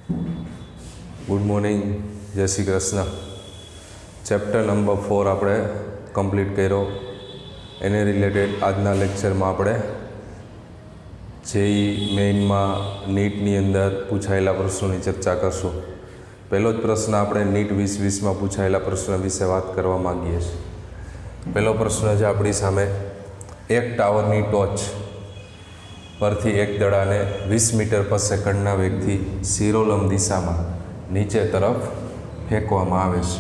Good morning, જય Shri Krishna. Chapter number 4 આપણે complete કર્યો. એને રિલેટેડ આજના લેક્ચરમાં આપણે જેઈ મેઇનમાં નીટની અંદર પૂછાયેલા પ્રશ્નોની ચર્ચા કરશું. પહેલો જ પ્રશ્ન આપણે નીટ 2020માં પૂછાયેલા પ્રશ્ન વિશે વાત કરવા માંગીએ છીએ. પહેલો પ્રશ્ન છે આપણી સામે, એક ટાવરની ટોચ પરથી એક દડાને 20 મીટર પર સેકન્ડના વેગથી શિરોલંબ દિશામાં નીચે તરફ ફેંકવામાં આવે છે.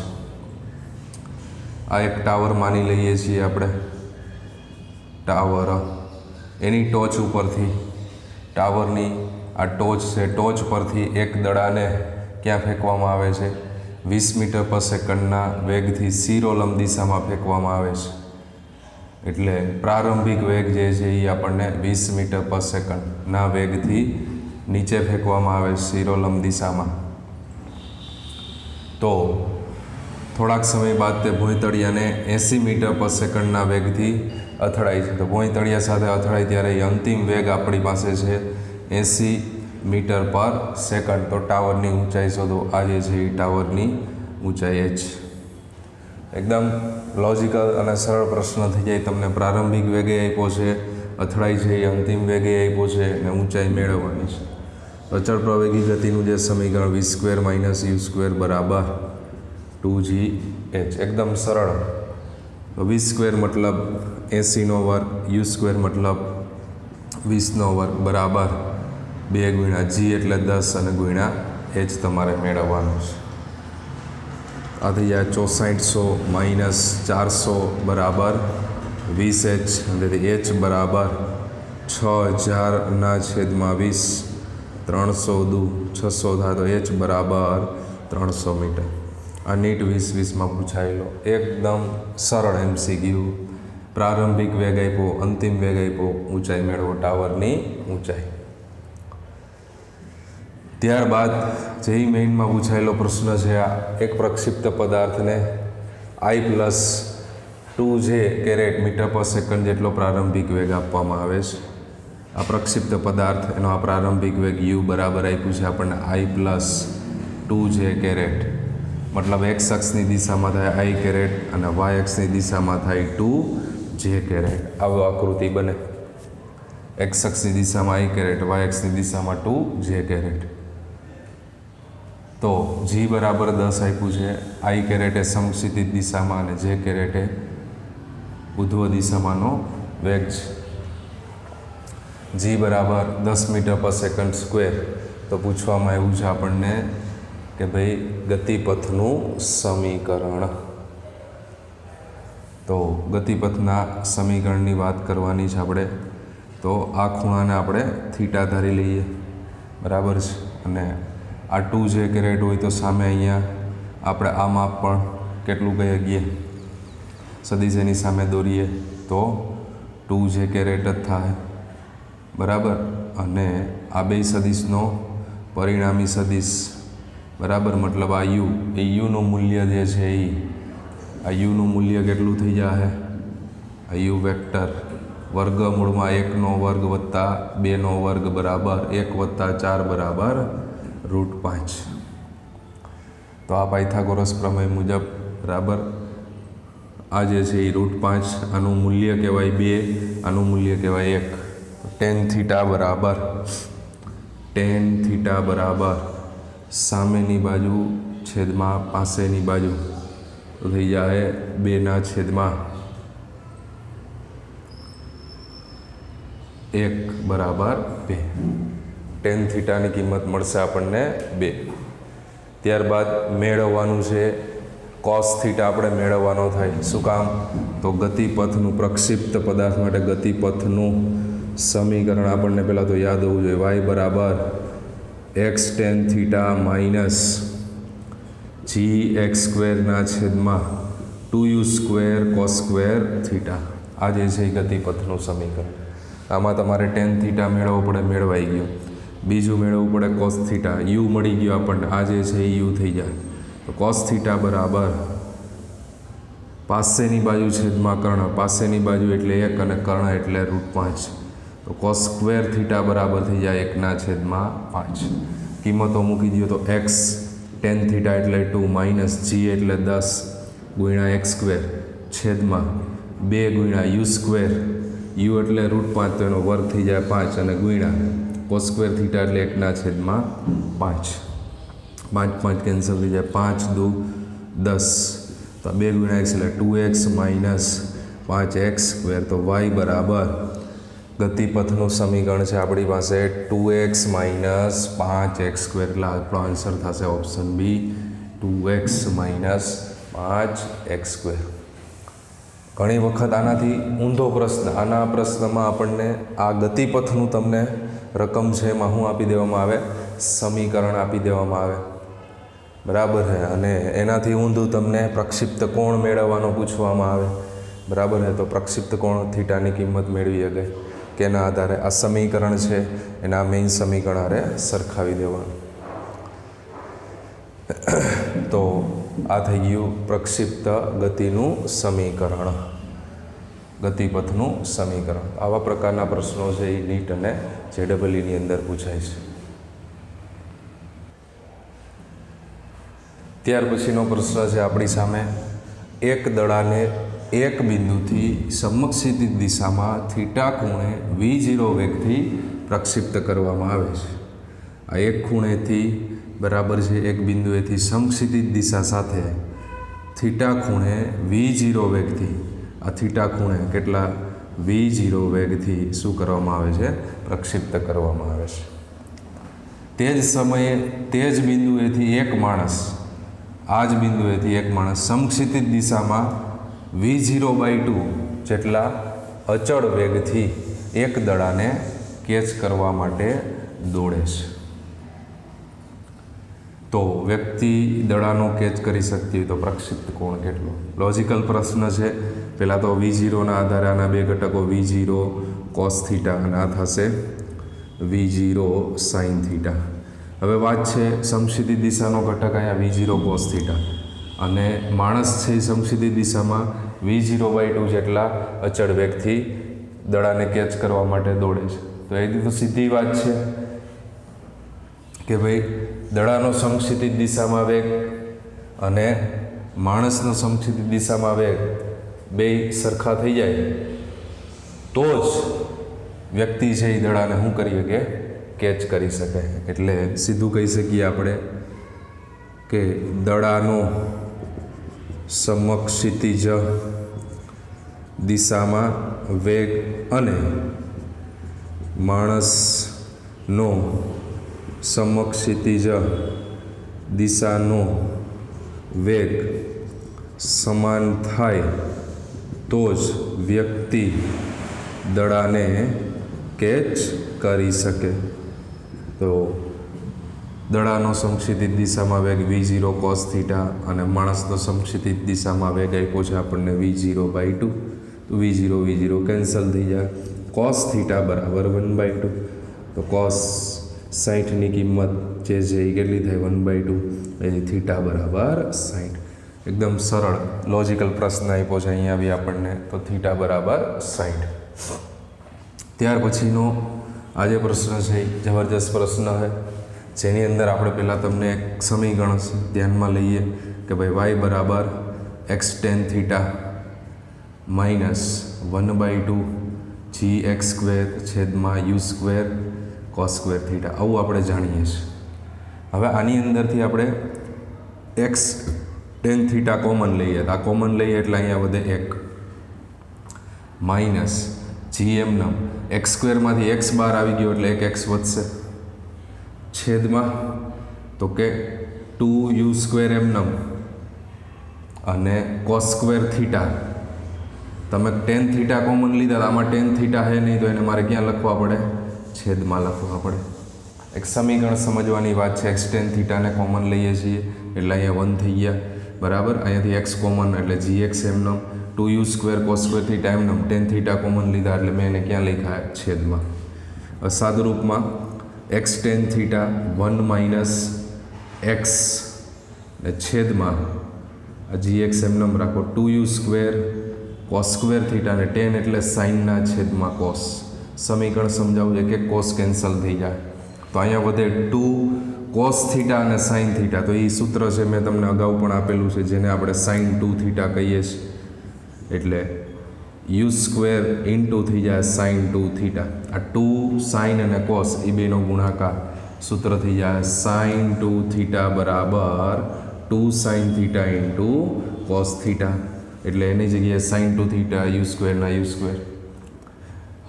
આ એક ટાવર માની લઈએ છીએ આપણે. ટાવર, એની ટોચ ઉપરથી, ટાવરની આ ટોચ છે, ટોચ પરથી એક દડાને ક્યાં ફેંકવામાં આવે છે? 20 મીટર પર સેકન્ડના વેગથી શિરોલંબ દિશામાં ફેંકવામાં આવે છે. એટલે પ્રારંભિક વેગ જે છે એ આપણને 20 મીટર પર સેકન્ડના વેગથી નીચે ફેંકવામાં આવે છે શિરોલંબ દિશામાં. તો થોડાક સમય બાદ તે ભોંયતળિયાને 80 મીટર પર સેકન્ડના વેગથી અથડાય છે. તો ભોંયતળિયા સાથે અથડાય ત્યારે એ અંતિમ વેગ આપણી પાસે છે 80 મીટર પર સેકન્ડ. તો ટાવરની ઊંચાઈ શોધો. આ જે છે એ ટાવરની ઊંચાઈ h. એકદમ લોજિકલ અને સરળ પ્રશ્ન થઈ જાય. તમને પ્રારંભિક વેગે આપ્યો છે, અથડાય છે, એ અંતિમ વેગે આપ્યો છે અને ઊંચાઈ મેળવવાની છે. અચળ પ્રવેગી ગતિનું જે સમીકરણ v² - u² બરાબર 2gh. એકદમ સરળ. v² મતલબ 80નો વર્ગ, u² મતલબ 20નો વર્ગ બરાબર 2 ગુણ્યા g એટલે 10 અને ગુણ્યા h તમારે મેળવવાનું છે. આ થઈ જાય 6400 - 400 બરાબર 20h. તેથી h બરાબર 6000/20. 300 દુ 600 થાય તો h બરાબર 300 મીટર. આ નીટ 2020માં પૂછાયેલો એકદમ સરળ MCQ. પ્રારંભિક વેગ આપ્યો, અંતિમ વેગ આપ્યો, ઊંચાઈ મેળવો, ટાવરની ઊંચાઈ. ત્યારબાદ જેઈ મેઇનમાં પૂછાયેલો પ્રશ્ન છે આ, એક પ્રક્ષિપ્ત પદાર્થને I+2j કેરેટ મીટર પર સેકન્ડ જેટલો પ્રારંભિક વેગ આપવામાં આવે છે. આ પ્રક્ષિપ્ત પદાર્થ, એનો આ પ્રારંભિક વેગ u બરાબર આપ્યું છે આપણને I+2j કેરેટ. મતલબ x અક્ષની દિશામાં થાય I કેરેટ અને y અક્ષની દિશામાં થાય 2j કેરેટ. આવો આકૃતિ બને. x અક્ષની દિશામાં I કેરેટ, y અક્ષની દિશામાં 2j કેરેટ. તો g બરાબર 10 આપ્યું છે. I કેરેટ એ સમક્ષિતિજ દિશામાં અને j કેરેટ એ ઉધ્વ દિશામાંનો વેગ છે. g બરાબર 10 મીટર પર સેકન્ડ સ્ક્વેર. તો પૂછવામાં આવ્યું છે આપણને કે ભાઈ ગતિપથનું સમીકરણ. તો ગતિપથના સમીકરણની વાત કરવાની છે આપણે. તો આ ખૂણાને આપણે થીટા ધારી લઈએ, બરાબર છે. અને આ 2j કેરેટ હોય તો સામે અહીંયા આપણે આ માપ પણ કેટલું કહી શકીએ, સદિશ એની સામે દોરીએ તો 2j કેરેટ જ થાય, બરાબર. અને આ બે સદિશનો પરિણામી સદિશ, બરાબર. મતલબ આ u, એ uનું મૂલ્ય જે છે એ આ uનું મૂલ્ય કેટલું થઈ જાય? આ u વેક્ટર વર્ગમૂળમાં 1નો વર્ગ વત્તા 2નો વર્ગ બરાબર 1 વત્તા 4 બરાબર √5. તો આ પાયથાગોરસ પ્રમેય મુજબ, બરાબર, આ જે છે એ √5, આનું મૂલ્ય કહેવાય 2, આનું મૂલ્ય કહેવાય 1. tan થીટા બરાબર સામેની બાજુ છેદમાં પાસેની બાજુ. તો થઈ જાય 2/1 બરાબર 2. tan થીટાની કિંમત મળશે આપણને 2. ત્યારબાદ મેળવવાનું છે cos થીટા આપણે મેળવવાનો થાય. શું કામ? તો ગતિપથનું, પ્રક્ષિપ્ત પદાર્થ માટે ગતિપથનું સમીકરણ આપણને પહેલાં તો યાદ હોવું જોઈએ. y બરાબર x tan theta minus gx² cos² theta. આ જે છે એ ગતિપથનું સમીકરણ. આમાં તમારે tan થીટા મેળવવો પડે, મેળવાઈ ગયો. બીજું મેળવવું પડે cos થીટા. u મળી ગયો આપણને, આ જે છે એ u થઈ જાય. તો cos થીટા બરાબર પાસેની બાજુ છેદમાં કર્ણ, પાસેની બાજુ એટલે 1 અને કર્ણ એટલે √5. તો cos² થીટા બરાબર થઈ જાય 1/5. કિંમતો મૂકી દો તો x tan થીટા એટલે 2 માઇનસ g એટલે 10 ગુણ્યા x સ્ક્વેર છેદમાં 2 ગુણ્યા u સ્ક્વેર u એટલે √5 તો એનો વર્ગ થઈ જાય 5 અને ગુણ્યા cos સ્ક્વેર થીટા એટલે 1/5 5 કેન્સલ થઈ જાય 5 દુ 10 તો 2 ગુણ્યા x એટલે 2x માઇનસ 5x સ્ક્વેર તો y બરાબર ગતિપથનું સમીકરણ છે આપણી પાસે 2x માઇનસ 5x સ્ક્વેર એટલે આપણો આન્સર થશે option B 2x minus 5x square. ઘણી વખત આનાથી ઊંધો પ્રશ્ન, આના પ્રશ્નમાં આપણને આ ગતિપથનું તમને રકમ છે એમાં શું આપી દેવામાં આવે, સમીકરણ આપી દેવામાં આવે, બરાબર છે, અને એનાથી ઊંધું તમને પ્રક્ષિપ્ત કોણ મેળવવાનો પૂછવામાં આવે, બરાબર છે. તો પ્રક્ષિપ્ત કોણ થીટાની કિંમત મેળવી શકે કે એના આધારે આ સમીકરણ છે એના મેઇન સમીકરણ હારે સરખાવી દેવાનું. તો આ થઈ ગયું પ્રક્ષિપ્ત ગતિનું સમીકરણ, ગતિપથનું સમીકરણ. આવા પ્રકારના પ્રશ્નો છે એ નીટ અને JEEની અંદર પૂછાય છે. ત્યાર પછીનો પ્રશ્ન છે આપણી સામે, એક દડાને એક બિંદુથી સમક્ષિતિજ દિશામાં થીટા ખૂણે v0 વેગથી પ્રક્ષિપ્ત કરવામાં આવે છે. આ એક ખૂણેથી બરાબર છે એક બિંદુએથી સમક્ષિતિજ દિશા સાથે થીટા ખૂણે v0 વેગથી, આ થીટા ખૂણે કેટલા v0 વેગથી શું કરવામાં આવે છે, પ્રક્ષિપ્ત કરવામાં આવે છે. તે જ સમયે તે જ બિંદુએથી એક માણસ, આ જ બિંદુએથી એક માણસ સમક્ષિતિજ દિશામાં v0/2 જેટલા અચળ વેગથી એક દડાને કેચ કરવા માટે દોડે છે. તો વ્યક્તિ દડાનો કેચ કરી શકતી હોય તો પ્રક્ષિપ્ત કોણ કેટલો? લોજિકલ પ્રશ્ન છે. પહેલાં તો v0ના આધારે આના બે ઘટકો v0 cos થીટા અને આ થશે v0 sin થીટા. હવે વાત છે સમક્ષિતિજ દિશાનો ઘટક અહીંયા v0 cos થીટા અને માણસ છે સમક્ષિતિજ દિશામાં v0/2 જેટલા અચળ વેગથી દડાને કેચ કરવા માટે દોડે છે. તો એ તો સીધી વાત છે કે ભાઈ દડાનો સમક્ષિતિજ દિશામાં વેગ અને માણસનો સમક્ષિતિજ દિશામાં વેગ બે સરખા થઈ જાય તો જ વ્યક્તિ છે એ દડાને શું કરી શકે, કેચ કરી શકે. એટલે સીધું કહી શકીએ આપણે કે દડાનો સમક્ષિતિજ દિશામાં વેગ અને માણસનો સમક્ષિતિજ દિશાનો વેગ સમાન થાય તો જ વ્યક્તિ દડાને કેચ કરી શકે. તો દડાનો સમક્ષિતિજ દિશામાં વેગ v0 cos થીટા અને માણસનો સમક્ષિતિજ દિશામાં વેગ આપ્યો છે આપણને v0/2. તો v0 કેન્સલ થઈ જાય. cos થીટા બરાબર 1/2. તો cos 60ની કિંમત જે છે એ કેટલી થાય 1/2, એની થીટા બરાબર 60. એકદમ સરળ લોજિકલ પ્રશ્ન આપ્યો છે અહીંયા બી આપણને, તો થીટા બરાબર 60. ત્યાર પછીનો આ જે પ્રશ્ન છે એ જબરજસ્ત પ્રશ્ન છે, જેની અંદર આપણે પહેલાં તમને એક સમીકરણ ધ્યાનમાં લઈએ કે ભાઈ y બરાબર x tan theta minus 1/2 gx square છેદમાં u square cos square theta, આવું આપણે જાણીએ છીએ. હવે આની અંદરથી આપણે x tan થીટા કોમન લઈએ, આ કોમન લઈએ એટલે અહીંયા વધે 1 માઇનસ gmના x સ્ક્વેરમાંથી x બાર આવી ગયો એટલે 1x વધશે છેદમાં તો કે 2u સ્ક્વેર એમનમ અને cos સ્ક્વેર થીટા. તમે tan થીટા કોમન લીધા, આમાં tan થીટા છે નહીં તો એને મારે ક્યાં લખવા પડે, છેદમાં લખવા પડે. એક સમીકરણ સમજવાની વાત છે. x tan થીટાને કોમન લઈએ છીએ એટલે અહીંયા 1 થઈ ગયા, બરાબર. અહીંયાથી x કોમન એટલે gx એમનમ, 2u square cos square theta એમનમ, tan થીટા કોમન લીધા એટલે મેં એને ક્યાં લખ્યા, છેદમાં. સાદુરૂપમાં x tan theta 1 minus x ને છેદમાં gx એમનમ રાખો 2u square cos square theta ને tan એટલે સાઇનના છેદમાં cos. સમીકરણ સમજાવું છે કે cos કેન્સલ થઈ જાય તો અહીંયા વધે 2 cos થીટા અને sin થીટા. તો એ સૂત્ર છે મેં તમને અગાઉ પણ આપેલું છે, જેને આપણે sin 2 થીટા કહીએ છીએ. એટલે u² ઇન્ટુ થઈ જાય sin 2 થીટા. આ 2 sin અને cos એ બેનો ગુણાકાર, સૂત્ર થઈ જાય sin 2 થીટા બરાબર 2 sin theta into cos theta. એટલે એની જગ્યાએ sin 2 થીટા u² ના u².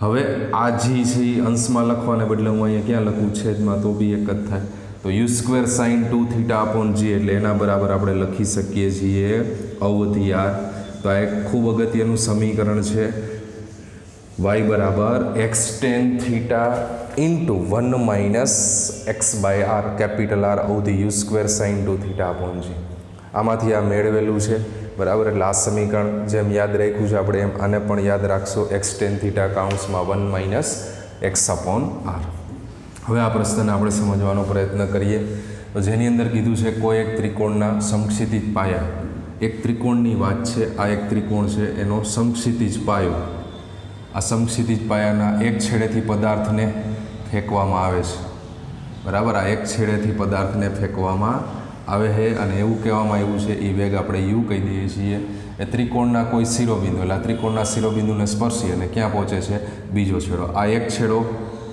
હવે આ જી છે એ અંશમાં લખવાને બદલે હું અહીંયા ક્યાં લખું, છેદમાં, તો બી એક જ થાય. તો u² sin 2 theta upon g, એટલે એના બરાબર આપણે લખી શકીએ છીએ અવધિ r. તો આ એક ખૂબ અગત્યનું સમીકરણ છે. y બરાબર x tan theta into 1 minus x/r, capital R અવધિ u² sin 2 theta upon g. આમાંથી આ મેળવેલું છે, બરાબર. એટલે આ સમીકરણ જેમ યાદ રાખ્યું છે આપણે એમ આને પણ યાદ રાખશો, x tan થીટા કાઉન્સમાં 1 માઇનસ x/r. હવે આ પ્રશ્નને આપણે સમજવાનો પ્રયત્ન કરીએ. તો જેની અંદર કીધું છે કોઈ એક ત્રિકોણના સમક્ષિતિજ પાયા, એક ત્રિકોણની વાત છે. આ એક ત્રિકોણ છે, એનો સમક્ષિતિજ પાયો, આ સમક્ષિતિજ પાયાના એક છેડેથી પદાર્થને ફેંકવામાં આવે છે, બરાબર. આ એક છેડેથી પદાર્થને ફેંકવામાં આવે છે અને એવું કહેવામાં આવ્યું છે, એ વેગ આપણે u કહી દઈએ છીએ. એ ત્રિકોણના કોઈ શિરોબિંદુ, એટલે આ ત્રિકોણના શિરોબિંદુને સ્પર્શી અને ક્યાં પહોંચે છે, બીજો છેડો. આ એક છેડો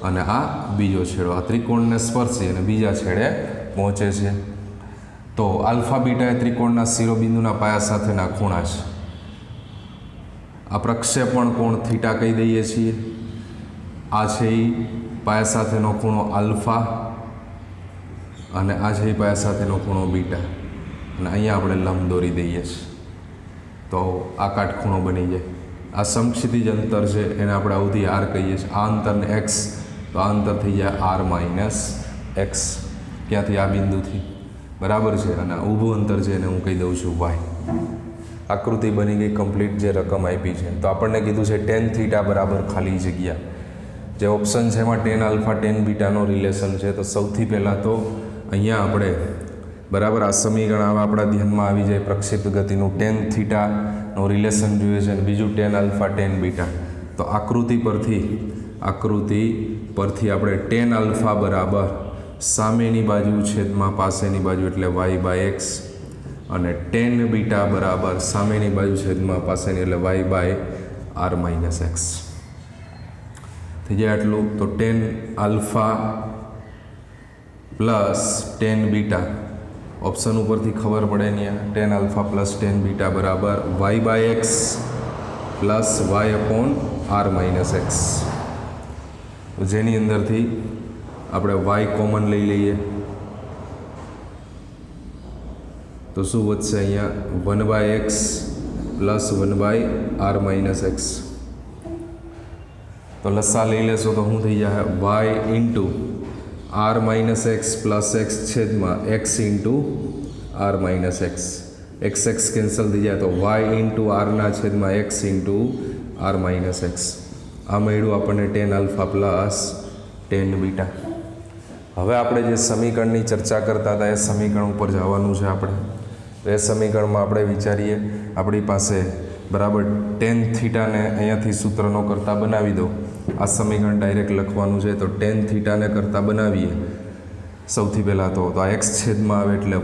અને આ બીજો છેડો, આ ત્રિકોણને સ્પર્શી અને બીજા છેડે પહોંચે છે. તો આલ્ફા બીટા એ ત્રિકોણના શિરોબિંદુના પાયા સાથેના ખૂણા છે. આ પ્રક્ષેપણ કોણ થીટા કહી દઈએ છીએ. આ છે એ પાયા સાથેનો ખૂણો આલ્ફા અને આ છે એ પાયા સાથેનો ખૂણો બીટા. અને અહીંયા આપણે લંબ દોરી દઈએ છીએ તો આ કાટખૂણો બની જાય. આ સમક્ષિતિજ અંતર છે, એને આપણે અવધિ r કહીએ છીએ. આ અંતરને x, તો આ અંતર થઈ જાય r માઇનસ x, ક્યાંથી, આ બિંદુથી, બરાબર છે. અને ઊભું અંતર છે એને હું કહી દઉં છું y. આકૃતિ બની ગઈ કમ્પ્લીટ, જે રકમ આપી છે. તો આપણને કીધું છે tan થીટા બરાબર ખાલી જગ્યા. જે ઓપ્શન છે એમાં tan આલ્ફા tan બીટાનો રિલેશન છે. તો સૌથી પહેલાં તો અહીંયા આપણે, બરાબર, આ સમીકરણ આપણા ધ્યાનમાં આવી જાય. પ્રક્ષેપ ગતિનું tan થીટાનો રિલેશન જોઈએ છે અને બીજું tan આલ્ફા tan બીટા. તો આકૃતિ પરથી આપણે tan આલ્ફા બરાબર સામેની બાજુ છેદમાં પાસેની બાજુ એટલે y/x, અને tan બીટા બરાબર સામેની બાજુ છેદમાં પાસેની એટલે y/r-x થઈ જાય. આટલું. તો tan alpha plus tan beta, option ઉપરથી ખબર પડે નહીં, tan alpha plus tan beta બરાબર y/x પ્લસ y/r-x. જેની અંદરથી આપણે y કોમન લઈ લઈએ તો શું વધશે અહીંયા 1/x પ્લસ 1/r-x. તો લસા લઈ લેશો તો શું થઈ જાય, y into r-x plus x છેદમાં x into r-x. x cancel થઈ જાય તો y ઇન્ટુ r છેદમાં x ઇન્ટુ r-x. આ મળ્યું આપણને tan alpha plus tan beta. હવે આપણે જે સમીકરણની ચર્ચા કરતા હતા એ સમીકરણ ઉપર જવાનું છે આપણે. તો એ સમીકરણમાં આપણે વિચારીએ, આપણી પાસે, બરાબર, tan થીટાને અહીંયાથી સૂત્રનો કરતાં બનાવી દો. આ સમીકરણ ડાયરેક્ટ લખવાનું છે. તો tan થીટાને કરતાં બનાવીએ સૌથી પહેલાં તો આ x છેદમાં આવે એટલે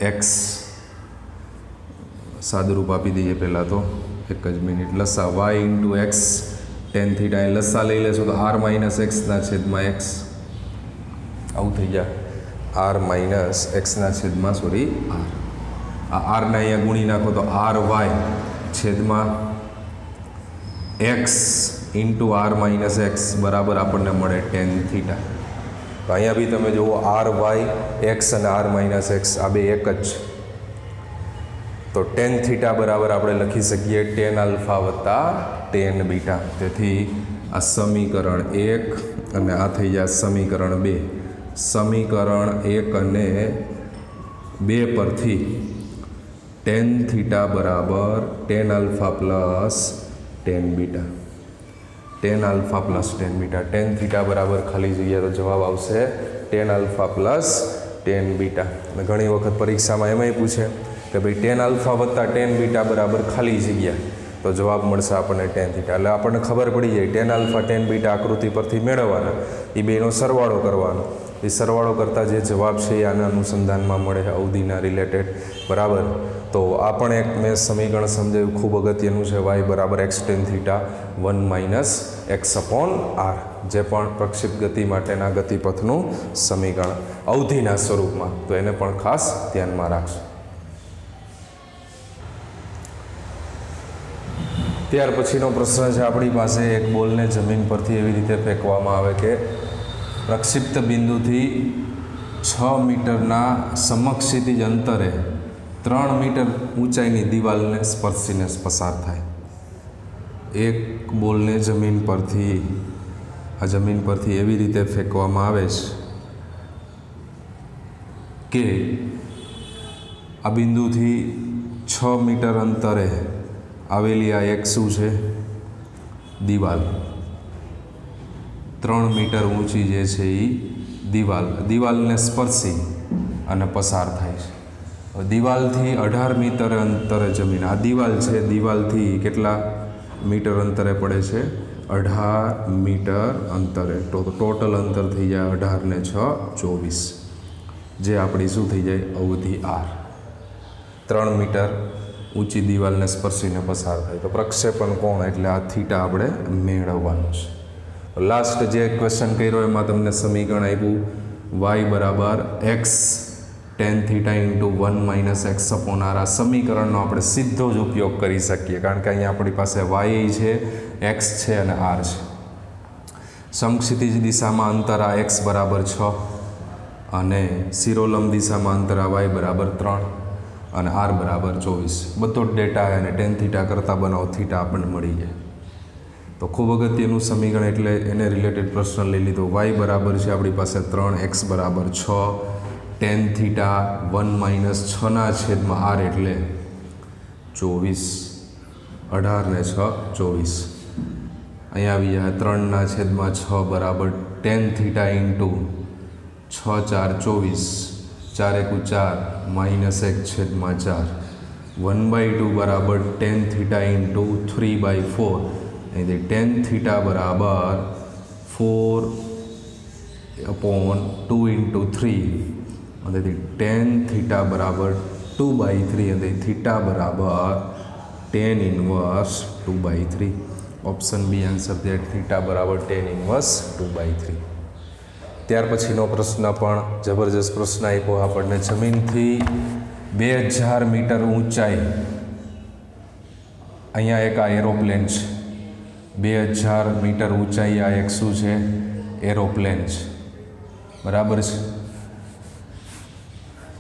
y/x સાદુરૂપ આપી દઈએ. પહેલાં તો એક જ મિનિટ, લસા y ઇન્ટુ x tan થીટા, એ લસા લઈ લેશો તો r-x ના છેદમાં x, આવું થઈ જાય, r-x ના છેદમાં r. આ r ને અહીંયા ગુણી નાખો તો ry છેદમાં x ઇન્ટુ r-x બરાબર આપણને મળે tan થીટા. તો અહીંયા બી તમે જુઓ ry x અને r-x આ બે એક જ. તો tan થીટા બરાબર આપણે લખી શકીએ tan આલ્ફા વત્તા tan બીટા. તેથી આ સમીકરણ 1 અને આ થઈ જાય સમીકરણ 2. સમીકરણ 1 અને 2 પરથી tan થીટા બરાબર tan alpha plus tan beta. tan alpha plus tan beta. tan theta બરાબર ખાલી જગ્યા, તો જવાબ આવશે tan alpha plus tan beta. અને ઘણી વખત પરીક્ષામાં એમાંય પૂછે કે ભાઈ tan આલ્ફા વત્તા tan બીટા બરાબર ખાલી જગ્યા. તો જવાબ મળશે આપણને tan થીટા. એટલે આપણને ખબર પડી જાય tan આલ્ફા tan બીટા આકૃતિ પરથી મેળવવાના, એ બેનો સરવાળો કરવાનો. એ સરવાળો કરતાં જે જવાબ છે એ આના અનુસંધાનમાં મળે અવધિના રિલેટેડ. બરાબર. તો આ પણ એક મેં સમીકરણ સમજાવ્યું, ખૂબ અગત્યનું છે. y બરાબર x tan theta 1 minus x upon r, જે પણ પ્રક્ષેપ ગતિ માટેના ગતિપથનું સમીકરણ અવધિના સ્વરૂપમાં, તો એને પણ ખાસ ધ્યાનમાં રાખશો. ત્યાર પછીનો પ્રશ્ન છે આપણી પાસે, એક બોલને જમીન પરથી એવી રીતે ફેંકવામાં આવે કે પ્રક્ષિપ્ત બિંદુથી 6 મીટરના સમક્ષિતિજ અંતરે 3 મીટર ઊંચાઈની દિવાલને સ્પર્શીને પસાર થાય. એક બોલને જમીન પરથી એવી રીતે ફેંકવામાં આવે છે કે આ બિંદુથી 6 મીટર અંતરે આવેલી આ એક શું છે? દિવાલ. 3 મીટર ઊંચી જે છે એ દિવાલને સ્પર્શી અને પસાર થાય છે. દિવાલથી 18 મીટર અંતરે જમીન, આ દિવાલ છે, દિવાલથી કેટલા મીટર અંતરે પડે છે? 18 મીટર અંતરે. તો ટોટલ અંતર થઈ જાય 18 ને 6 24, જે આપણી શું થઈ જાય? અવધિ r. 3 મીટર ઊંચી દિવાલને સ્પર્શીને પસાર થાય. તો પ્રક્ષેપણ કોણ એટલે આ થીટા આપણે મેળવવાનું છે. લાસ્ટ જે ક્વેશ્ચન કર્યો એમાં તમને સમીકરણ આપ્યું y બરાબર x tan theta into 1 minus x upon r. આ સમીકરણનો આપણે સીધો જ ઉપયોગ કરી શકીએ, કારણ કે અહીંયા આપણી પાસે y છે, x છે અને r છે. સમક્ષિતિજ દિશામાં અંતર આ x બરાબર 6 અને શિરોલંબ દિશામાં અંતર આ y બરાબર 3 અને r બરાબર 24. બધો જ ડેટા અને tan થીટા કરતાં બનાવો થીટા આપણને મળી જાય. તો ખૂબ અગત્યનું સમીકરણ એટલે એને રિલેટેડ પ્રશ્ન લઈ લીધો. y બરાબર છે આપણી પાસે 3, x બરાબર 6, tan થીટા 1 માઇનસ 6 છેદમાં r એટલે 24. 18 ને 6 24. અહીંયા આવી જાય 3 છેદમાં 6 બરાબર tan થીટા ઇન્ટુ 6 4 24, 4 1 4 માઇનસ 1 છેદમાં 4. 1/2 બરાબર tan થીટા ઇન્ટુ 3/4. અહીંથી tan થીટા બરાબર 4 અપોન 2 ઇન્ટુ 3, અને tan થીટા બરાબર 2/3, અને થીટા બરાબર tan inverse 2/3. Option B answer that, theta બરાબર tan ઇન્વર્સ 2/3. ત્યાર પછીનો પ્રશ્ન પણ જબરજસ્ત પ્રશ્ન આપ્યો આપણને. જમીનથી 2000 મીટર ઊંચાઈ, અહીંયા એક આ એરોપ્લેન છે. 2000 મીટર ઊંચાઈ આ એક શું છે? એરોપ્લેન છે. બરાબર છે.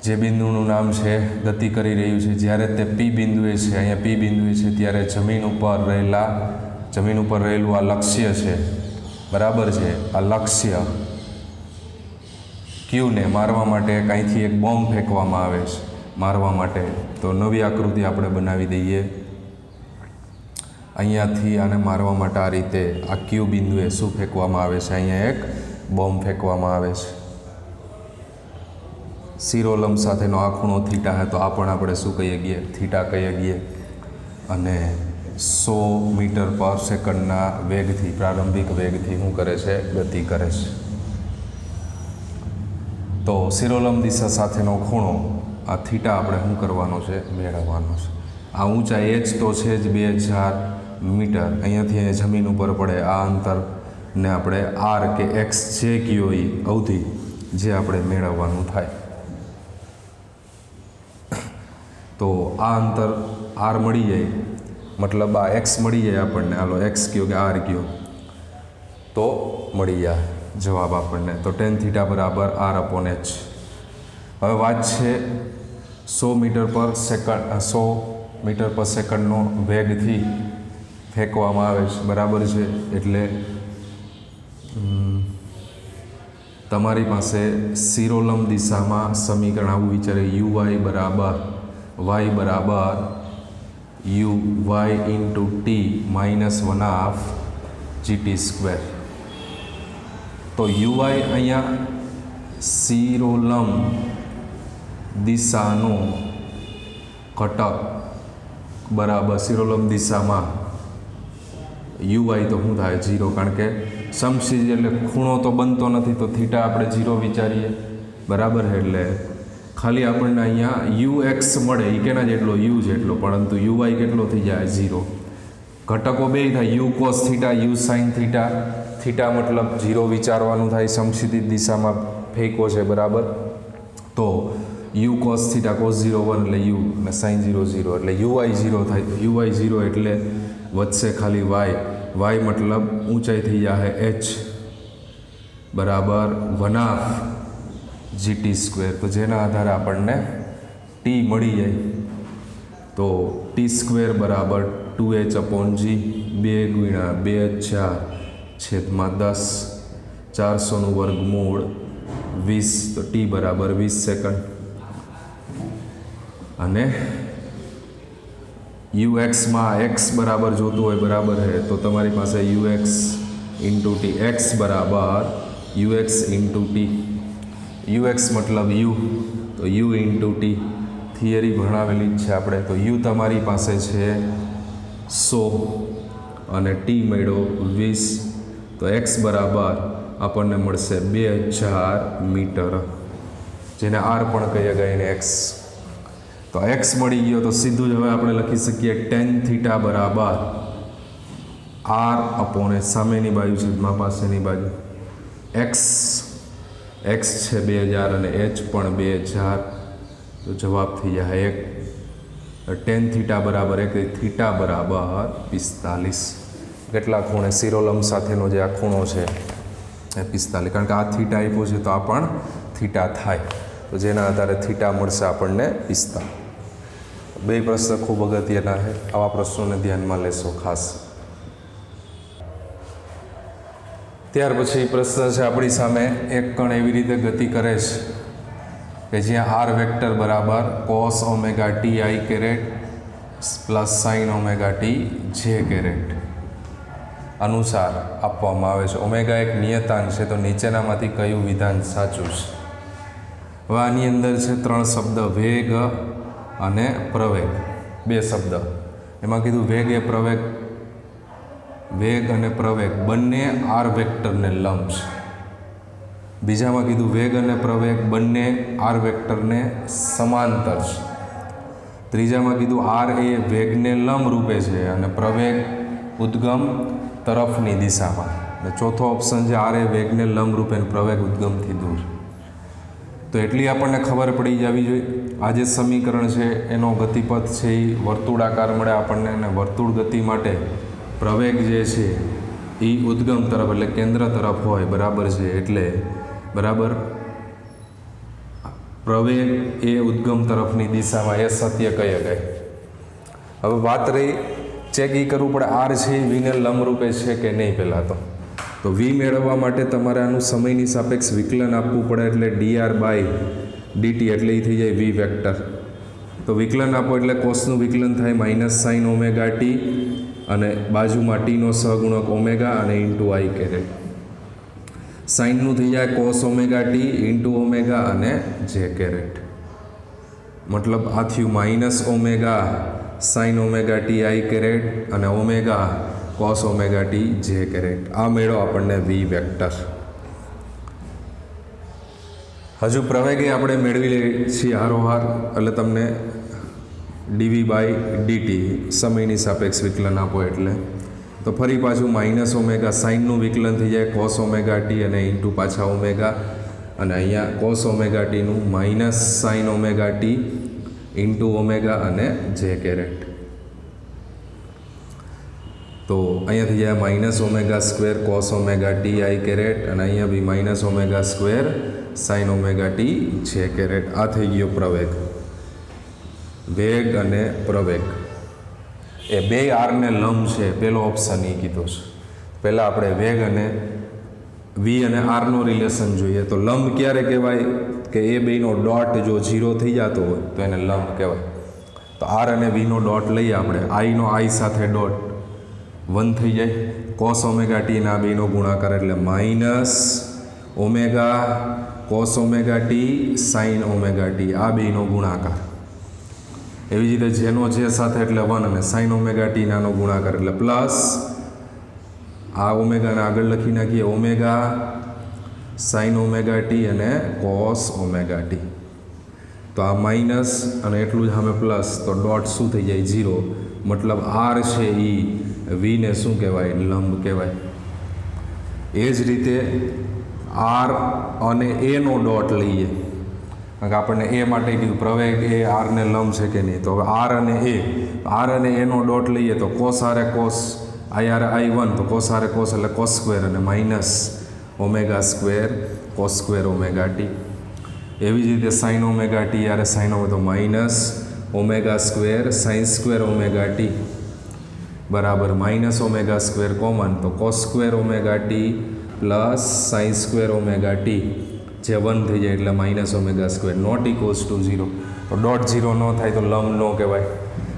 જે બિંદુનું નામ છે ગતિ કરી રહ્યું છે, જ્યારે તે પી બિંદુએ છે, અહીંયા પી બિંદુએ છે, ત્યારે જમીન ઉપર રહેલું આ લક્ષ્ય છે. બરાબર છે. આ લક્ષ્ય ક્યુને મારવા માટે કાંઈથી એક બોમ્બ ફેંકવામાં આવે છે મારવા માટે. તો નવી આકૃતિ આપણે બનાવી દઈએ. અહીંયાથી આને મારવા માટે આ રીતે આ ક્યુ બિંદુએ શું ફેંકવામાં આવે છે? અહીંયા એક બોમ્બ ફેંકવામાં આવે છે. શિરોલંબ સાથેનો આ ખૂણો થીટા છે, તો આ પણ આપણે શું કહીએ ગઈએ? થીટા કહીએ ગઈએ. અને 100 મીટર પર સેકન્ડના વેગથી, પ્રારંભિક વેગથી શું કરે છે? ગતિ કરે છે. તો શિરોલંબ દિશા સાથેનો ખૂણો આ થીટા આપણે શું કરવાનો છે? મેળવવાનો છે. આ ઊંચાઈ h તો છે જ 2000 મીટર, અહીંયાથી જમીન ઉપર પડે આ અંતરને આપણે r કે x જે કયો એ અવધિ જે આપણે મેળવવાનું થાય. તો આ અંતર r મળી જાય, મતલબ આ x મળી જાય આપણને. હાલો x કયો કે r કયો, તો મળી જાય જવાબ આપણને. તો tan થીટા બરાબર r અપોન h. હવે વાત છે 100 મીટર પર સેકન્ડનો વેગથી ફેંકવામાં આવે છે. બરાબર છે. એટલે તમારી પાસે શિરોલંબ દિશામાં સમીકરણ આવું વિચારે, uy બરાબર uy into t minus 1/2 gt square. તો uy અહીંયા શિરોલંબ દિશાનો ઘટક બરાબર શિરોલંબ દિશામાં યુઆઈ તો શું થાય 0, કારણ કે સમક્ષિતિજ એટલે ખૂણો તો બનતો નથી, તો થીટા આપણે 0 વિચારીએ, બરાબર. એટલે ખાલી આપણને અહીંયા યુ એક્સ મળે, એ કેના જેટલો યુ જેટલો, પરંતુ યુઆઈ કેટલો થઈ જાય 0. ઘટકો બે થાય, you cos theta, you sine theta. Theta મતલબ 0 વિચારવાનું થાય, સમક્ષિતિજ દિશામાં ફેંકો છે, બરાબર. તો યુ કોસ થીટા કોસ 0 1 એટલે યુ અને સાઇન 0 0 એટલે યુઆઈ 0 થાય. તો યુઆઈ 0 એટલે વધશે ખાલી વાય. વાય મતલબ ઊંચાઈ થઈ જાય h બરાબર 1/2 GT સ્ક્વેર. તો જેના આધારે આપણને ટી મળી જાય. તો ટી સ્ક્વેર બરાબર 2h/g 2 × 2/4/10 400 વર્ગમૂળ 20. તો ટી બરાબર 20 સેકન્ડ. અને યુએક્સમાં એક્સ બરાબર જોતું હોય, બરાબર છે, તો તમારી પાસે યુએક્સ ઇન્ટુ ટી, એક્સ બરાબર યુએક્સ ઇન્ટુ ટી. યુએક્સ મતલબ યુ, તો યુ ઇન્ટુ ટી. થિયરી ભણાવેલી જ છે આપણે. તો યુ તમારી પાસે છે 100 અને ટી મળ્યો 20. તો એક્સ બરાબર આપણને મળશે 2000 મીટર, જેને આર પણ કહીએ ગયા એને એક્સ. તો એક્સ મળી ગયો. તો સીધું જ હવે આપણે લખી શકીએ ટેન થીટા બરાબર આર અપોને સામેની બાજુ છેદમાં પાસેની બાજુ. એક્સ છે 2000 અને એચ પણ 2000. તો જવાબ થઈ જાય 1. ટેન થીટા બરાબર 1, થીટા બરાબર 45. કેટલા ખૂણે? શિરોલંબ સાથેનો જે આ ખૂણો છે એ 45, કારણ કે આ થીટા આપ્યો છે તો આ પણ થીટા થાય. તો જેના આધારે થીટા મળશે આપણને 45. બે પ્રશ્ન ખૂબ અગત્યના છે, આવા પ્રશ્નોને ધ્યાનમાં લેશો ખાસ. ત્યાર પછી પ્રશ્ન છે આપણી સામે, એક કણ એવી રીતે ગતિ કરે છે કે જ્યાં આર વેક્ટર બરાબર cos omega t i caret plus sine omega t j caret અનુસાર આપવામાં આવે છે. ઓમેગા એક નિયતાંક છે, તો નીચેનામાંથી કયું વિધાન સાચું છે? હવે આની અંદર છે 3 શબ્દ, વેગ અને પ્રવેગ, 2 શબ્દ. એમાં કીધું વેગ અને પ્રવેગ બંને આર વેક્ટરને લંબ છે. બીજામાં કીધું વેગ અને પ્રવેગ બંને આર વેક્ટરને સમાંતર છે. ત્રીજામાં કીધું આર એ વેગને લંબ રૂપે છે અને પ્રવેગ ઉદ્ગમ તરફની દિશામાં. અને ચોથો ઓપ્શન છે આર એ વેગને લંબ રૂપે અને પ્રવેગ ઉદ્ગમથી દૂર. તો એટલી આપણને ખબર પડી જવી જોઈએ. આ જે સમીકરણ છે એનો ગતિપથ છે એ વર્તુળાકાર મળે આપણને, અને વર્તુળ ગતિ માટે પ્રવેગ જે છે એ ઉદ્ગમ તરફ એટલે કેન્દ્ર તરફ હોય, બરાબર છે. એટલે બરાબર પ્રવેગ એ ઉદ્ગમ તરફની દિશામાં, એ સત્ય કહી શકાય. હવે વાત રહી ચેક એ કરવું પડે આર છે એ વીને લંબ રૂપે છે કે નહીં. પહેલાં તો વી મેળવવા માટે તમારે આનું સમયની સાપેક્ષ વિકલન આપવું પડે, એટલે ડીઆર બાય ડીટી એટલે એ થઈ જાય વી વેક્ટર. તો વિકલન આપો એટલે કોસનું વિકલન થાય માઇનસ સાઇન ઓમેગા ટી અને બાજુમાં ટીનો સહગુણક ઓમેગા અને ઇન્ટુ આઈ કેરેટ. સાઇનનું થઈ જાય cos omega t into omega અને જે કેરેટ. મતલબ આ થયું minus omega sine omega t i caret અને omega cos omega t j caret. આ મેળો આપણને વી વેક્ટર. હજુ પ્રવેગે આપણે મેળવી લઈએ છીએ હારોહાર, એટલે તમને ડીવી બાય ડીટી સમયની સાપેક્ષ વિકલન આપો એટલે. તો ફરી પાછું માઇનસ ઓમેગા સાઇનનું વિકલન થઈ જાય કોસ ઓમેગા ટી અને ઇન્ટુ પાછા ઓમેગા, અને અહીંયા કોસ ઓમેગા ટીનું minus sine omega t into omega અને જે કેરેટ. તો અહીંયા થઈ જાય minus omega square cos omega t i caret, અને અહીંયા બી minus omega square sine omega t j caret. આ થઈ ગયો પ્રવેગ. વેગ અને પ્રવેગ એ બે આરને લંબ છે, પહેલો ઓપ્શન એ કીધો છે. પહેલાં આપણે વેગ અને વી અને આરનો રિલેશન જોઈએ. તો લંબ ક્યારે કહેવાય કે એ બેનો ડોટ જો 0 થઈ જતો હોય તો એને લંબ કહેવાય. તો આર અને વીનો ડોટ લઈએ આપણે, આઈનો આઈ સાથે ડોટ 1 થઈ જાય. કોસ ઓમેગા ટી ના બેનો ગુણાકાર એટલે minus omega cos omega T sign omega T, આ બેનો ગુણાકાર. એવી જ રીતે જેનો જે સાથે એટલે 1 અને સાઇન ઓમેગા ટી નાનો ગુણાકાર એટલે પ્લસ આ ઓમેગાને આગળ લખી નાખીએ ઓમેગા સાઇન ઓમેગા ટી અને કોસ ઓમેગા ટી. તો આ માઇનસ અને એટલું જ સામે પ્લસ, તો ડોટ શું થઈ જાય 0. મતલબ આર છે એ વીને શું કહેવાય લંબ કહેવાય. એ જ રીતે આર અને એનો ડોટ લઈએ, કારણ કે આપણને એ માટે કીધું પ્રવેગ એ આરને લંબ છે કે નહીં. તો હવે આર અને એનો ડોટ લઈએ તો કોસ આરે કોસ આઈ આર આઈ 1, તો કોસ આરે કોસ એટલે કોસ સ્ક્વેર અને minus omega square cos square omega t. એવી જ રીતે સાઇન ઓમેગા ટી આરે સાઇન તો minus omega square sine square omega t બરાબર માઇનસ ઓમેગા સ્ક્વેર કોમન, તો cos square omega t plus sine square omega t જે 1 થઈ જાય એટલે minus omega square not equals to 0. તો ડોટ 0 ન થાય તો લંબ ન કહેવાય,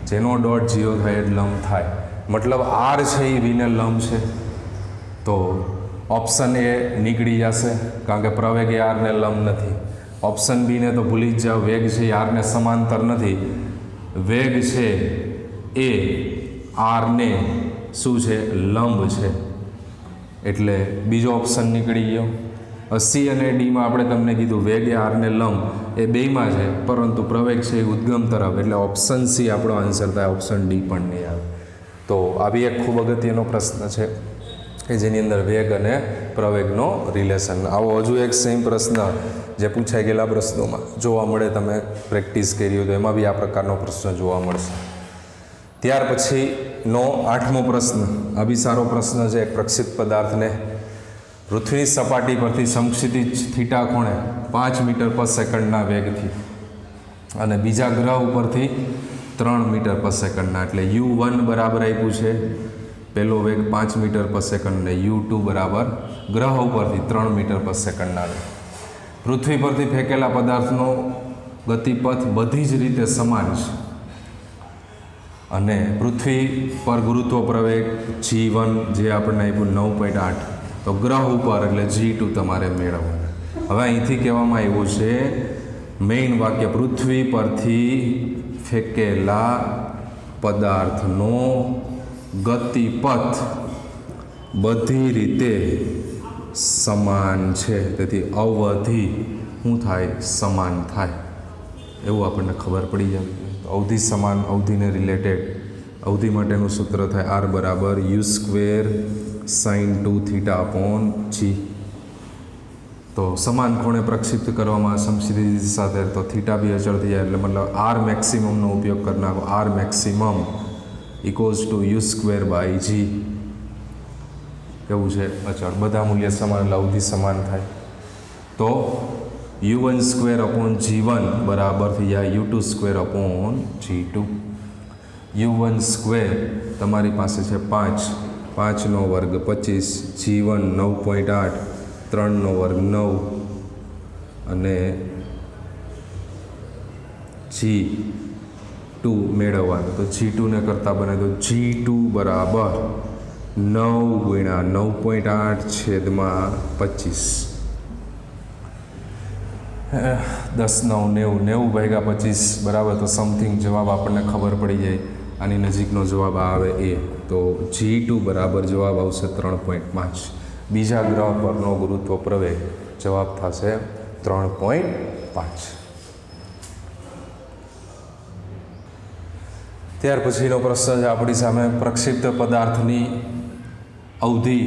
જેનો ડોટ 0 થાય એટલે લંબ થાય. મતલબ આર છે એ વીને લંબ છે. તો ઓપ્શન એ નીકળી જશે, કારણ કે પ્રવેગ એ આરને લંબ નથી. ઓપ્શન બીને તો ભૂલી જ જાઓ, વેગ છે એ આરને સમાંતર નથી, વેગ છે એ આરને શું છે લંબ છે. એટલે બીજો ઓપ્શન નીકળી ગયો. સી અને ડીમાં આપણે તમને કીધું વેગ એ આરને લંબ એ બેયમાં છે, પરંતુ પ્રવેગ છે એ ઉદ્ગમ તરફ, એટલે ઓપ્શન સી આપણો આન્સર થાય, ઓપ્શન ડી પણ નહીં આવે. તો આ બી એક ખૂબ અગત્યનો પ્રશ્ન છે કે જેની અંદર વેગ અને પ્રવેગનો રિલેશન. આવો હજુ એક સેમ પ્રશ્ન જે પૂછાઈ ગયેલા પ્રશ્નોમાં જોવા મળે, તમે પ્રેક્ટિસ કરી હોય તો એમાં બી આ પ્રકારનો પ્રશ્ન જોવા મળશે. ત્યાર પછીનો 8મો પ્રશ્ન, આ બી સારો પ્રશ્ન છે. એક પ્રક્ષિપ્ત પદાર્થને પૃથ્વીની સપાટી પરથી સમક્ષિતિજ થીટા ખૂણે 5 મીટર પર સેકન્ડના વેગથી અને બીજા ગ્રહ ઉપરથી 3 મીટર પર સેકન્ડના, એટલે U1 બરાબર આપ્યું છે પહેલો વેગ 5 મીટર પર સેકન્ડ ને U2 બરાબર ગ્રહ ઉપરથી 3 મીટર પર સેકન્ડના વેગ. પૃથ્વી પરથી ફેંકેલા પદાર્થનો ગતિપથ બધી જ રીતે સમાન છે અને પૃથ્વી પર ગુરુત્વ પ્રવેગ G1 જે આપણને આપ્યું 9.8, તો ગ્રહ ઉપર એટલે G2 તમારે મેળવવાનું. હવે અહીંથી કહેવામાં આવ્યું છે મેઇન વાક્ય, પૃથ્વી પરથી ફેંકેલા પદાર્થનો ગતિપથ બધી રીતે સમાન છે, તેથી અવધિ શું થાય સમાન થાય એવું આપણને ખબર પડી જાય. અવધિ સમાન, અવધિને રિલેટેડ, અવધિ માટેનું સૂત્ર થાય આર બરાબર U² sin 2 theta upon G. તો સમાન ખૂણે પ્રક્ષિપ્ત કરવામાં સમક્ષિતિજ સાથે તો થીટા બી અચળ થઈ જાય, એટલે મતલબ આર મેક્સિમમનો ઉપયોગ કરી નાખો. R maximum equals to U² by G. કેવું છે અચળ, બધા મૂલ્ય સમાન એટલે અવધિ સમાન થાય. તો U1² અપોન G1 બરાબર થઈ જાય U2² અપોન G2. U1² તમારી પાસે છે 5, 5નો વર્ગ 25, G1 9.8, 3નો વર્ગ 9 અને G2 મેળવવાનું. તો G2ને કરતાં બને તો G2 બરાબર 9 ગુણ્યા 9.8 છેદમાં 25, 10 9 90, 90 ભાગ્યા 25 બરાબર. તો સમથિંગ જવાબ આપણને ખબર પડી જાય, આની નજીકનો જવાબ આવે એ. તો G2 બરાબર જવાબ આવશે 3.5. બીજા ગ્રહ પરનો ગુરુત્વ પ્રવેગ જવાબ થશે 3.5. ત્યાર પછીનો પ્રશ્ન છે આપણી સામે, પ્રક્ષિપ્ત પદાર્થની અવધિ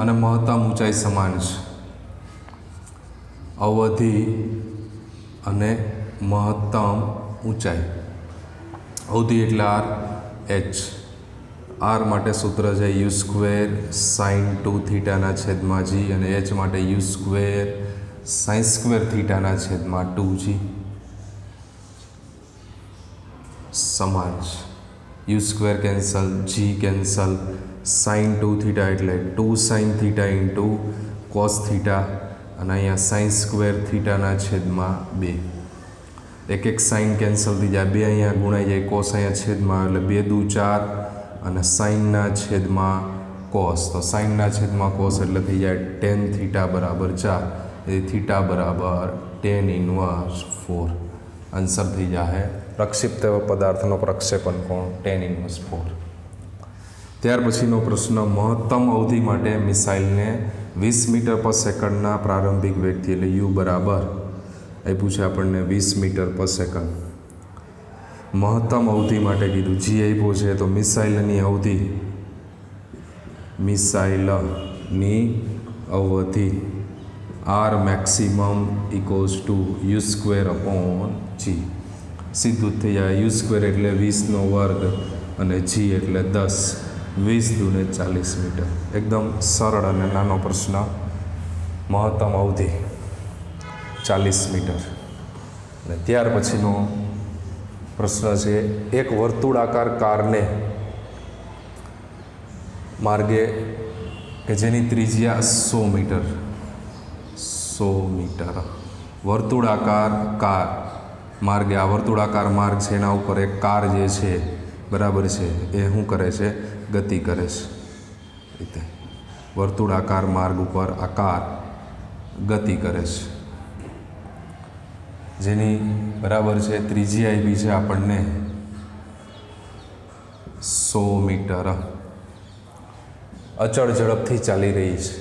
અને મહત્તમ ઊંચાઈ સમાન છે. અવધિ અને મહત્તમ ઊંચાઈ, અવધિ એટલે આર, એચ. આર માટે સૂત્ર છે U² sin 2 થીટાના છેદમાં G અને એચ માટે U² sin² થીટાના છેદમાં 2G. સમાન છે. U² cancel, G cancel, sin 2 theta એટલે 2 sin theta into cos theta અને અહીંયા sin² થીટાના છેદમાં 2. એક સાઇન કેન્સલ થઈ જાય, 2 અહીંયા ગુણાઈ જાય, કોસ અહીંયા છેદમાં એટલે 2 દુ 4 અને સાઇનના છેદમાં કોસ. તો સાઇનના છેદમાં કોસ એટલે થઈ જાય tan થીટા બરાબર 4, એ થીટા બરાબર tan ઇન્વર્સ 4. આન્સર થઈ જાય પ્રક્ષિપ્ત પદાર્થનો પ્રક્ષેપણ કોણ 10⁻⁴. ત્યાર પછીનો પ્રશ્ન, મહત્તમ અવધિ માટે મિસાઇલને 20 મીટર પર સેકન્ડના પ્રારંભિક વેગથી એટલે યુ બરાબર આપ્યું છે આપણને 20 મીટર પર સેકન્ડ. મહત્તમ અવધિ માટે કીધું, જી આપ્યો છે તો મિસાઇલની અવધિ R maximum equals two u²/g. સીધું જ થઈ જાય. u² એટલે 20નો વર્ગ અને g એટલે 10. 20 દૂને 40 મીટર. એકદમ સરળ અને નાનો પ્રશ્ન. મહત્તમ અવધિ 40 મીટર. અને ત્યાર પછીનો પ્રશ્ન છે, એક વર્તુળાકાર કારને માર્ગે કે જેની ત્રિજ્યા 100 મીટર વર્તુળાકાર કાર માર્ગે, આ વર્તુળાકાર માર્ગ છે એના ઉપર એક કાર જે છે બરાબર છે એ શું કરે છે? ગતિ કરે છે. રીતે વર્તુળાકાર માર્ગ ઉપર આ કાર ગતિ કરે છે, જેની બરાબર છે ત્રિજ્યા આપી છે આપણને 100 મીટર. અચળ ઝડપથી ચાલી રહી છે.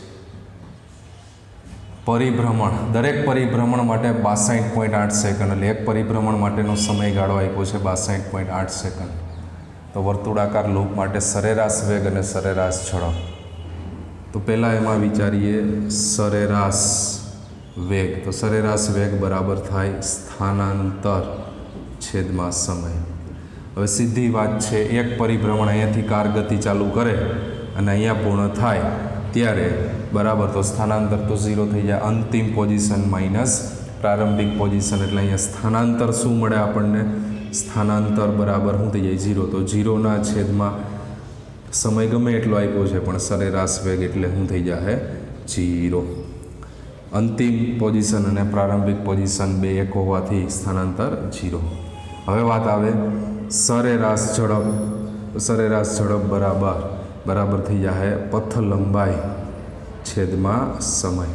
પરિભ્રમણ, દરેક પરિભ્રમણ માટે 62.8 સેકન્ડ, એટલે એક પરિભ્રમણ માટેનો સમયગાળો આપ્યો છે 62.8 સેકન્ડ. તો વર્તુળાકાર લૂપ માટે સરેરાશ વેગ અને સરેરાશ ઝડપ. તો પહેલાં એમાં વિચારીએ સરેરાશ વેગ. તો સરેરાશ વેગ બરાબર થાય સ્થાનાંતર છેદમાં સમય. હવે સીધી વાત છે, એક પરિભ્રમણ અહીંયાથી કાર ગતિ ચાલુ કરે અને અહીંયા પૂર્ણ થાય ત્યારે બરાબર તો સ્થાનાંતર તો 0 થઈ જાય. અંતિમ પોઝિશન માઇનસ પ્રારંભિક પોઝિશન, એટલે અહીંયા સ્થાનાંતર શું મળે આપણને? સ્થાનાંતર બરાબર શું થઈ જાય? 0. તો 0ના છેદમાં સમય ગમે એટલો આપ્યો છે પણ સરેરાશ વેગ એટલે શું થઈ જાય? 0. અંતિમ પોઝિશન અને પ્રારંભિક પોઝિશન બે એક હોવાથી સ્થાનાંતર 0. હવે વાત આવે સરેરાશ ઝડપ. સરેરાશ ઝડપ બરાબર થઈ જાય પથ લંબાઈ છેદમાં સમય.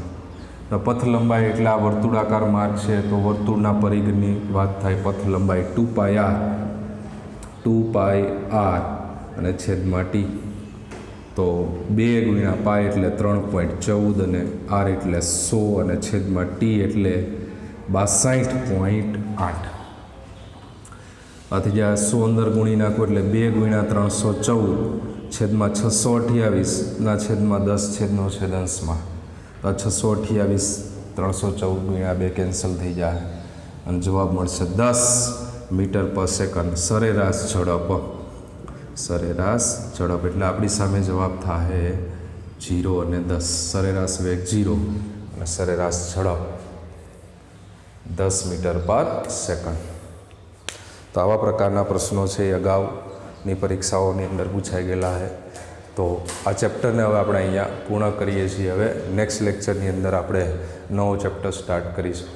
પથ લંબાઈ એટલે આ વર્તુળાકાર માર્ગ છે તો વર્તુળના પરિઘની વાત થાય. પથ લંબાઈ 2πr અને છેદમાં t. તો 2 × π એટલે 3.14 અને r એટલે 100 અને છેદમાં t એટલે 62.8. આથી જ્યાં 100 અંદર ગુણી નાખો એટલે 2 × 314 છેદમાં 628 છેદમાં 10 છેદનો છેદંશમાં. તો 628 314 × 2 કેન્સલ થઈ જાય અને જવાબ મળશે 10 મીટર પર સેકન્ડ સરેરાશ ઝડપ. સરેરાશ ઝડપ એટલે આપણી સામે જવાબ થાય 0 અને 10. સરેરાશ વેગ 0 અને સરેરાશ ઝડપ 10 મીટર પર સેકન્ડ. તો આવા પ્રકારના પ્રશ્નો છે એ અગાઉની પરીક્ષાઓની અંદર પૂછાઈ ગયેલા છે. તો આ ચેપ્ટરને હવે આપણે અહીંયા પૂર્ણ કરીએ છીએ. હવે નેક્સ્ટ લેક્ચરની અંદર આપણે નવો ચેપ્ટર સ્ટાર્ટ કરીશું.